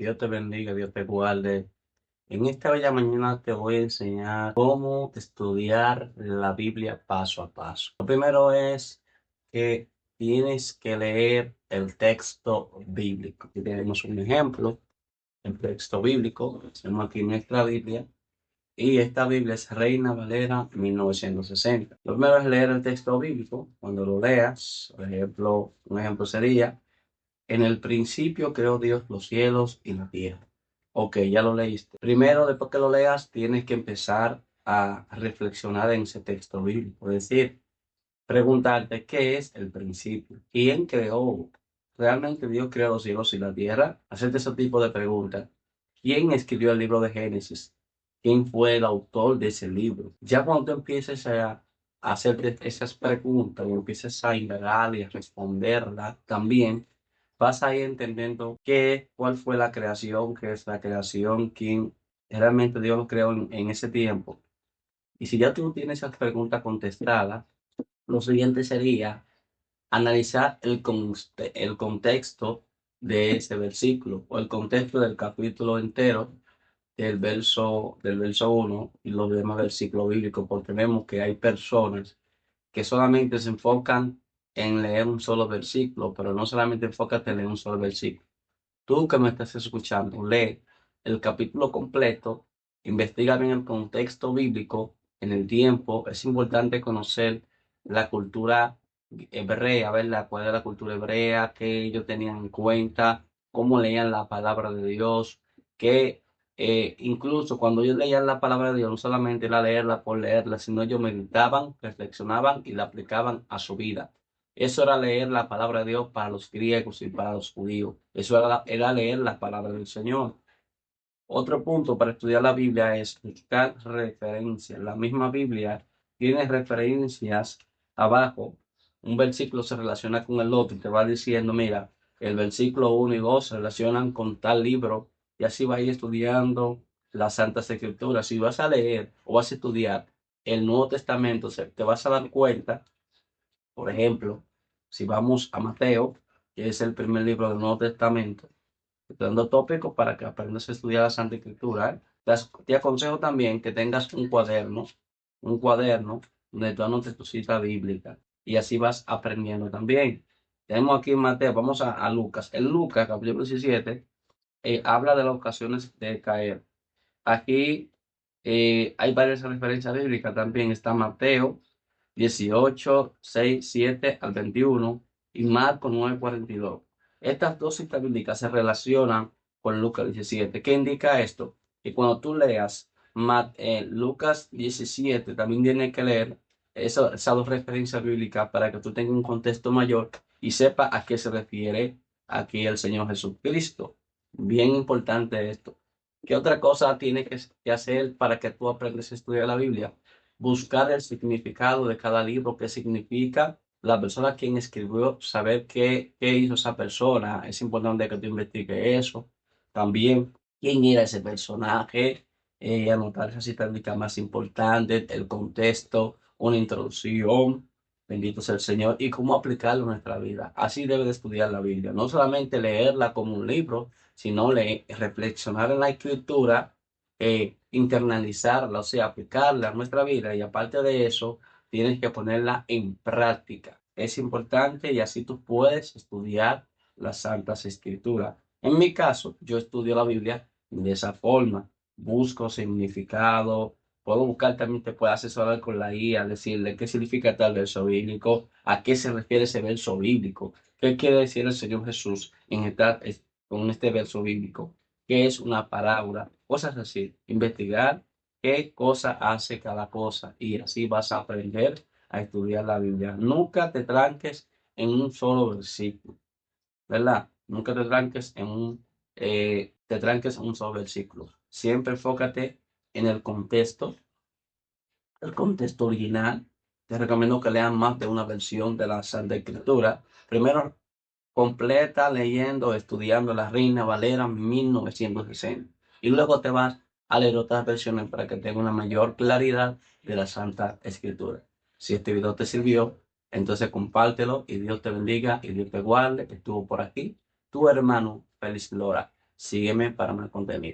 Dios te bendiga, Dios te guarde. En esta bella mañana te voy a enseñar cómo estudiar la Biblia paso a paso. Lo primero es que tienes que leer el texto bíblico. Aquí tenemos un ejemplo, el texto bíblico. Tenemos aquí nuestra Biblia. Y esta Biblia es Reina Valera 1960. Lo primero es leer el texto bíblico. Cuando lo leas, por ejemplo, un ejemplo sería: en el principio creó Dios los cielos y la tierra. Ok, ya lo leíste. Primero, después que lo leas, tienes que empezar a reflexionar en ese texto bíblico. Es decir, preguntarte qué es el principio. ¿Quién creó? ¿Realmente Dios creó los cielos y la tierra? Hacerte ese tipo de preguntas. ¿Quién escribió el libro de Génesis? ¿Quién fue el autor de ese libro? Ya cuando tú empieces a hacerte esas preguntas y empieces a indagar y a responderlas también, vas a ir entendiendo cuál fue la creación, qué es la creación, quién realmente Dios lo creó en ese tiempo. Y si ya tú tienes esas preguntas contestadas, lo siguiente sería analizar el contexto de ese versículo o el contexto del capítulo entero del verso 1 y los demás versículos bíblicos, porque vemos que hay personas que solamente se enfocan en leer un solo versículo, pero no solamente enfócate en leer un solo versículo. Tú que me estás escuchando, lee el capítulo completo, investiga bien el contexto bíblico en el tiempo. Es importante conocer la cultura hebrea, ¿verdad? ¿Cuál es la cultura hebrea? ¿Qué ellos tenían en cuenta? ¿Cómo leían la palabra de Dios? Que incluso cuando ellos leían la palabra de Dios, no solamente era leerla por leerla, sino ellos meditaban, reflexionaban y la aplicaban a su vida. Eso era leer la palabra de Dios para los griegos y para los judíos. Eso era leer la palabra del Señor. Otro punto para estudiar la Biblia es buscar referencias. La misma Biblia tiene referencias abajo. Un versículo se relaciona con el otro y te va diciendo, mira, el versículo 1 y 2 se relacionan con tal libro, y así vas a ir estudiando las Santas Escrituras. Si vas a leer o vas a estudiar el Nuevo Testamento, te vas a dar cuenta. Por ejemplo, si vamos a Mateo, que es el primer libro del Nuevo Testamento, estoy dando tópicos para que aprendas a estudiar la Santa Escritura, ¿eh? Te aconsejo también que tengas un cuaderno donde tú anotes tu cita bíblica, y así vas aprendiendo también. Tenemos aquí en Mateo, vamos a Lucas. En Lucas, capítulo 17, habla de las ocasiones de caer. Aquí hay varias referencias bíblicas también. Está Mateo 18 6 7 al 21 y Marcos 9 42. Estas dos citas bíblicas se relacionan con Lucas 17. ¿Qué indica esto? Que cuando tú leas Lucas 17, también tienes que leer esas dos referencias bíblicas para que tú tengas un contexto mayor y sepa a qué se refiere aquí el Señor Jesucristo. Bien importante esto. ¿Qué otra cosa tienes que hacer para que tú aprendas a estudiar la Biblia? Buscar el significado de cada libro, qué significa la persona quien escribió, saber qué hizo esa persona. Es importante que tú investigues eso. También quién era ese personaje, anotar esas citas más importantes, el contexto, una introducción, bendito sea el Señor, y cómo aplicarlo en nuestra vida. Así debe de estudiar la Biblia, no solamente leerla como un libro, sino reflexionar en la escritura, internalizarla, o sea, aplicarla a nuestra vida, y aparte de eso, tienes que ponerla en práctica. Es importante, y así tú puedes estudiar las Santas Escrituras. En mi caso, yo estudio la Biblia de esa forma, busco significado, puedo buscar también, te puedo asesorar con la guía, decirle qué significa tal verso bíblico, a qué se refiere ese verso bíblico, qué quiere decir el Señor Jesús con este verso bíblico, qué es una parábola, cosas así. Investigar qué cosa hace cada cosa, y así vas a aprender a estudiar la Biblia. Nunca te tranques en un solo versículo, ¿verdad? Nunca te tranques en un solo versículo. Siempre enfócate en el contexto original. Te recomiendo que lean más de una versión de la Santa Escritura. Primero, completa leyendo, estudiando la Reina Valera 1960. Y luego te vas a leer otras versiones para que tengas una mayor claridad de la Santa Escritura. Si este video te sirvió, entonces compártelo, y Dios te bendiga y Dios te guarde. Estuvo por aquí tu hermano Félix Lora. Sígueme para más contenido.